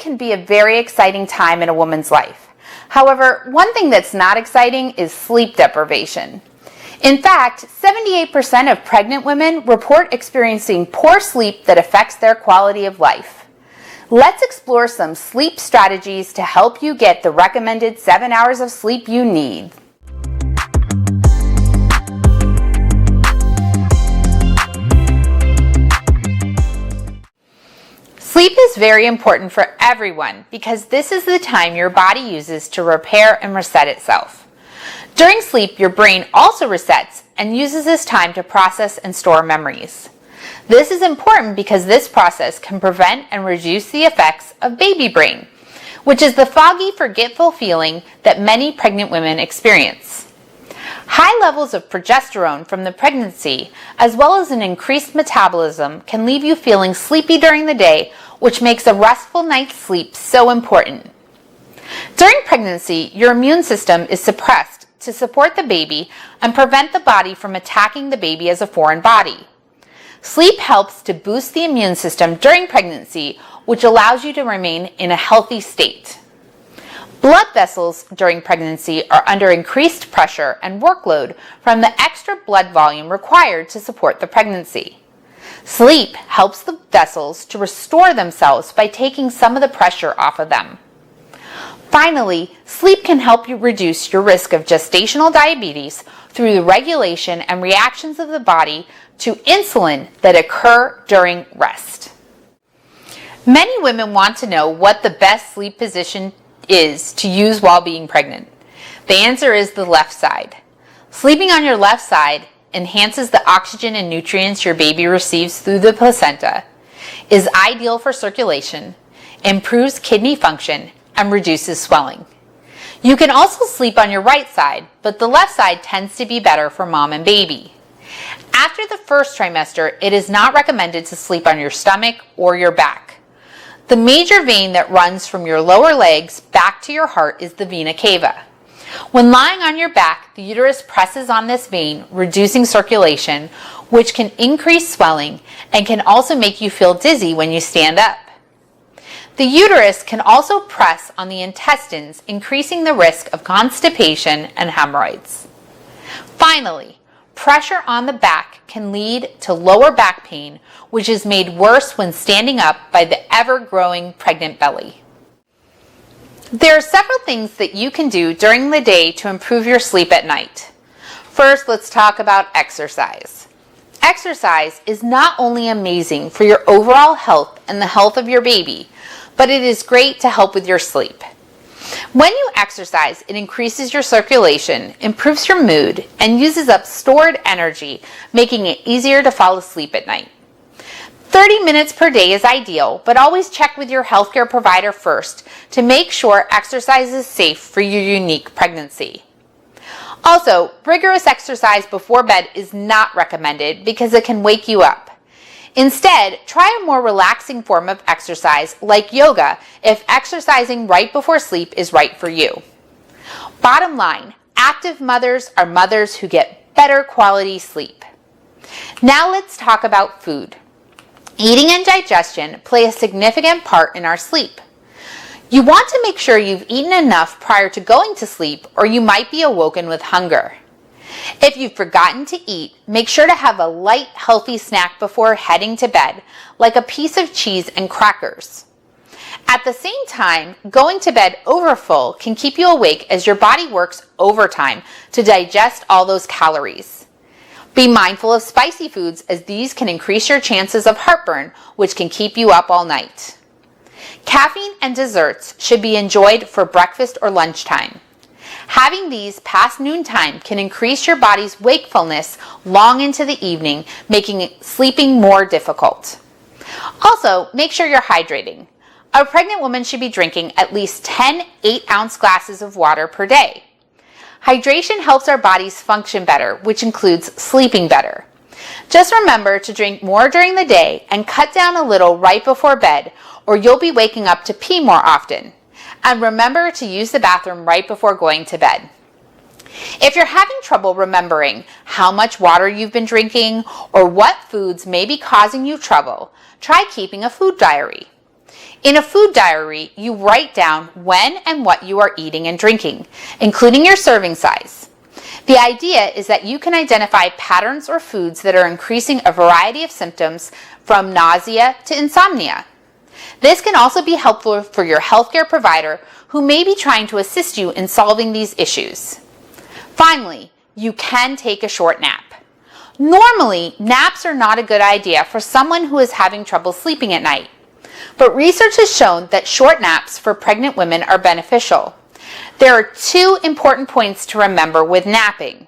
can be a very exciting time in a woman's life. However, one thing that's not exciting is sleep deprivation. In fact, 78% of pregnant women report experiencing poor sleep that affects their quality of life. Let's explore some sleep strategies to help you get the recommended 7 hours of sleep you need. Sleep is very important for everyone because this is the time your body uses to repair and reset itself. During sleep, your brain also resets and uses this time to process and store memories. This is important because this process can prevent and reduce the effects of baby brain, which is the foggy, forgetful feeling that many pregnant women experience. High levels of progesterone from the pregnancy, as well as an increased metabolism, can leave you feeling sleepy during the day, which makes a restful night's sleep so important. During pregnancy, your immune system is suppressed to support the baby and prevent the body from attacking the baby as a foreign body. Sleep helps to boost the immune system during pregnancy, which allows you to remain in a healthy state. Blood vessels during pregnancy are under increased pressure and workload from the extra blood volume required to support the pregnancy. Sleep helps the vessels to restore themselves by taking some of the pressure off of them. Finally, sleep can help you reduce your risk of gestational diabetes through the regulation and reactions of the body to insulin that occur during rest. Many women want to know what the best sleep position is to use while being pregnant. The answer is the left side. Sleeping on your left side enhances the oxygen and nutrients your baby receives through the placenta, is ideal for circulation, improves kidney function, and reduces swelling. You can also sleep on your right side, but the left side tends to be better for mom and baby. After the first trimester, it is not recommended to sleep on your stomach or your back. The major vein that runs from your lower legs back to your heart is the vena cava. When lying on your back, the uterus presses on this vein, reducing circulation, which can increase swelling and can also make you feel dizzy when you stand up. The uterus can also press on the intestines, increasing the risk of constipation and hemorrhoids. Finally, pressure on the back can lead to lower back pain, which is made worse when standing up by the ever-growing pregnant belly. There are several things that you can do during the day to improve your sleep at night. First, let's talk about exercise. Exercise is not only amazing for your overall health and the health of your baby, but it is great to help with your sleep. When you exercise, it increases your circulation, improves your mood, and uses up stored energy, making it easier to fall asleep at night. 30 minutes per day is ideal, but always check with your healthcare provider first to make sure exercise is safe for your unique pregnancy. Also, rigorous exercise before bed is not recommended because it can wake you up. Instead, try a more relaxing form of exercise like yoga if exercising right before sleep is right for you. Bottom line, active mothers are mothers who get better quality sleep. Now let's talk about food. Eating and digestion play a significant part in our sleep. You want to make sure you've eaten enough prior to going to sleep, or you might be awoken with hunger. If you've forgotten to eat, make sure to have a light, healthy snack before heading to bed, like a piece of cheese and crackers. At the same time, going to bed overfull can keep you awake as your body works overtime to digest all those calories. Be mindful of spicy foods as these can increase your chances of heartburn, which can keep you up all night. Caffeine and desserts should be enjoyed for breakfast or lunchtime. Having these past noontime can increase your body's wakefulness long into the evening, making sleeping more difficult. Also, make sure you're hydrating. A pregnant woman should be drinking at least 10 8-ounce glasses of water per day. Hydration helps our bodies function better, which includes sleeping better. Just remember to drink more during the day and cut down a little right before bed, or you'll be waking up to pee more often. And remember to use the bathroom right before going to bed. If you're having trouble remembering how much water you've been drinking or what foods may be causing you trouble, try keeping a food diary. In a food diary, you write down when and what you are eating and drinking, including your serving size. The idea is that you can identify patterns or foods that are increasing a variety of symptoms from nausea to insomnia. This can also be helpful for your healthcare provider who may be trying to assist you in solving these issues. Finally, you can take a short nap. Normally, naps are not a good idea for someone who is having trouble sleeping at night. But research has shown that short naps for pregnant women are beneficial. There are two important points to remember with napping.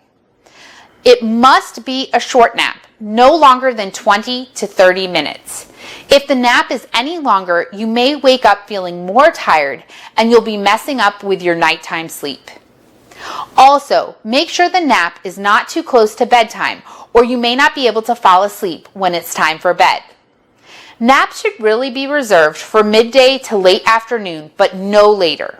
It must be a short nap, no longer than 20 to 30 minutes. If the nap is any longer, you may wake up feeling more tired and you'll be messing up with your nighttime sleep. Also, make sure the nap is not too close to bedtime, or you may not be able to fall asleep when it's time for bed. Naps should really be reserved for midday to late afternoon, but no later.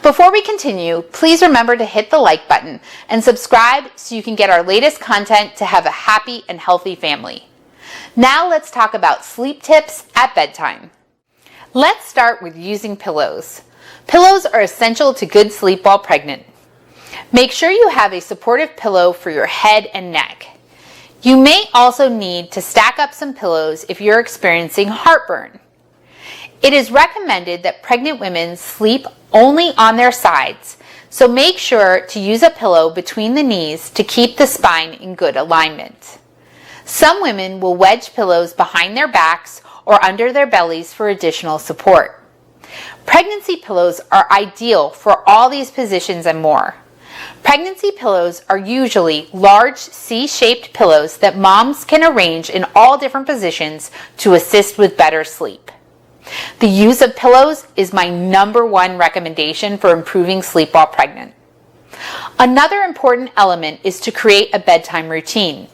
Before we continue, please remember to hit the like button and subscribe so you can get our latest content to have a happy and healthy family. Now let's talk about sleep tips at bedtime. Let's start with using pillows. Pillows are essential to good sleep while pregnant. Make sure you have a supportive pillow for your head and neck. You may also need to stack up some pillows if you're experiencing heartburn. It is recommended that pregnant women sleep only on their sides, so make sure to use a pillow between the knees to keep the spine in good alignment. Some women will wedge pillows behind their backs or under their bellies for additional support. Pregnancy pillows are ideal for all these positions and more. Pregnancy pillows are usually large C-shaped pillows that moms can arrange in all different positions to assist with better sleep. The use of pillows is my #1 recommendation for improving sleep while pregnant. Another important element is to create a bedtime routine.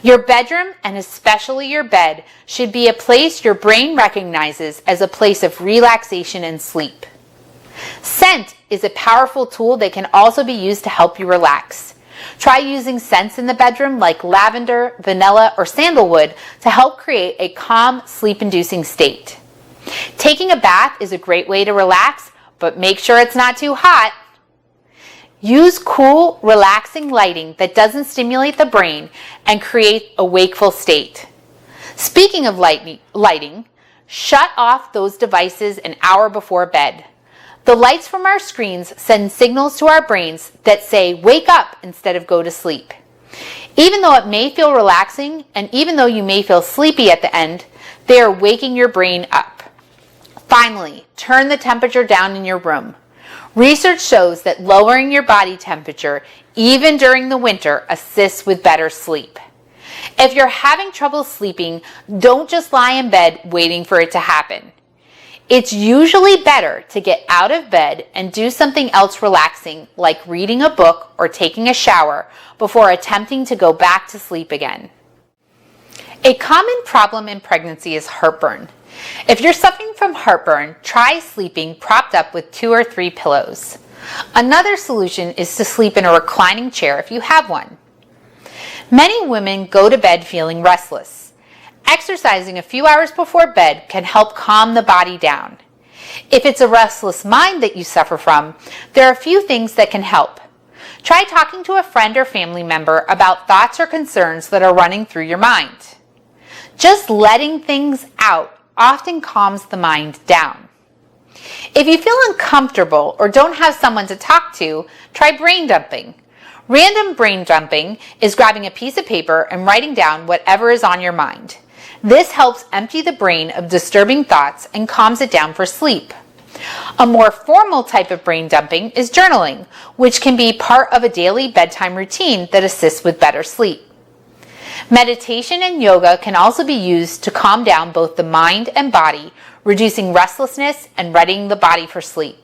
Your bedroom, and especially your bed, should be a place your brain recognizes as a place of relaxation and sleep. Scent is a powerful tool that can also be used to help you relax. Try using scents in the bedroom like lavender, vanilla, or sandalwood to help create a calm, sleep-inducing state. Taking a bath is a great way to relax, but make sure it's not too hot. Use cool, relaxing lighting that doesn't stimulate the brain and create a wakeful state. Speaking of lighting, shut off those devices an hour before bed. The lights from our screens send signals to our brains that say, wake up instead of go to sleep. Even though it may feel relaxing, and even though you may feel sleepy at the end, they are waking your brain up. Finally, turn the temperature down in your room. Research shows that lowering your body temperature, even during the winter, assists with better sleep. If you're having trouble sleeping, don't just lie in bed waiting for it to happen. It's usually better to get out of bed and do something else relaxing, like reading a book or taking a shower, before attempting to go back to sleep again. A common problem in pregnancy is heartburn. If you're suffering from heartburn, try sleeping propped up with 2 or 3 pillows. Another solution is to sleep in a reclining chair if you have one. Many women go to bed feeling restless. Exercising a few hours before bed can help calm the body down. If it's a restless mind that you suffer from, there are a few things that can help. Try talking to a friend or family member about thoughts or concerns that are running through your mind. Just letting things out often calms the mind down. If you feel uncomfortable or don't have someone to talk to, try brain dumping. Random brain dumping is grabbing a piece of paper and writing down whatever is on your mind. This helps empty the brain of disturbing thoughts and calms it down for sleep. A more formal type of brain dumping is journaling, which can be part of a daily bedtime routine that assists with better sleep. Meditation and yoga can also be used to calm down both the mind and body, reducing restlessness and readying the body for sleep.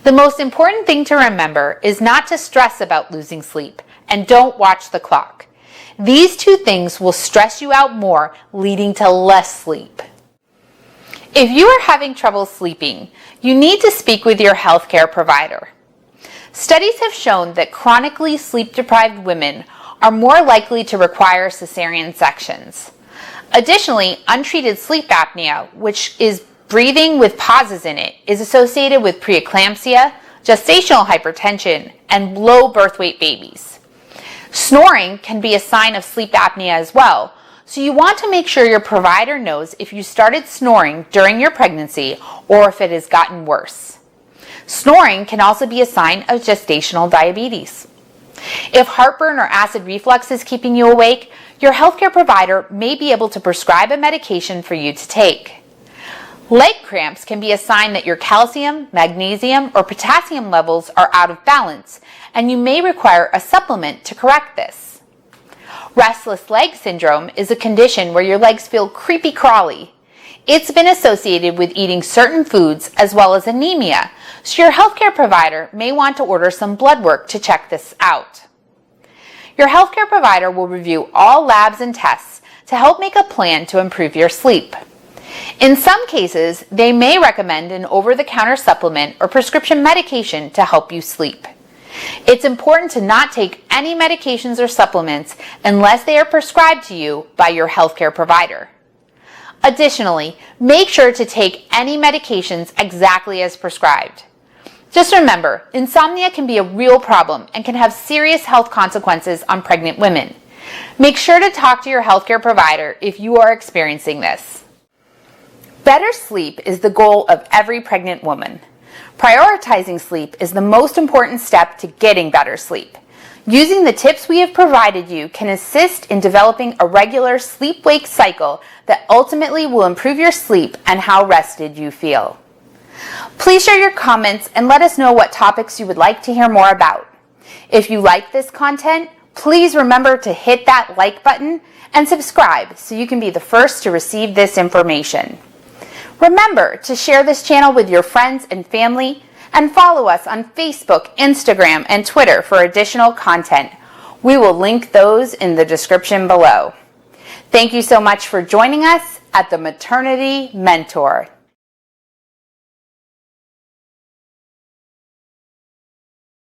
The most important thing to remember is not to stress about losing sleep, and don't watch the clock. These two things will stress you out more, leading to less sleep. If you are having trouble sleeping, you need to speak with your healthcare provider. Studies have shown that chronically sleep-deprived women are more likely to require cesarean sections. Additionally, untreated sleep apnea, which is breathing with pauses in it is associated with preeclampsia, gestational hypertension, and low birth weight babies. Snoring can be a sign of sleep apnea as well, so you want to make sure your provider knows if you started snoring during your pregnancy or if it has gotten worse. Snoring can also be a sign of gestational diabetes. If heartburn or acid reflux is keeping you awake, your healthcare provider may be able to prescribe a medication for you to take. Leg cramps can be a sign that your calcium, magnesium, or potassium levels are out of balance, and you may require a supplement to correct this. Restless leg syndrome is a condition where your legs feel creepy crawly. It's been associated with eating certain foods as well as anemia, so your healthcare provider may want to order some blood work to check this out. Your healthcare provider will review all labs and tests to help make a plan to improve your sleep. In some cases, they may recommend an over-the-counter supplement or prescription medication to help you sleep. It's important to not take any medications or supplements unless they are prescribed to you by your healthcare provider. Additionally, make sure to take any medications exactly as prescribed. Just remember, insomnia can be a real problem and can have serious health consequences on pregnant women. Make sure to talk to your healthcare provider if you are experiencing this. Better sleep is the goal of every pregnant woman. Prioritizing sleep is the most important step to getting better sleep. Using the tips we have provided you can assist in developing a regular sleep-wake cycle that ultimately will improve your sleep and how rested you feel. Please share your comments and let us know what topics you would like to hear more about. If you like this content, please remember to hit that like button and subscribe so you can be the first to receive this information. Remember to share this channel with your friends and family and follow us on Facebook, Instagram, and Twitter for additional content. We will link those in the description below. Thank you so much for joining us at the Maternity Mentor.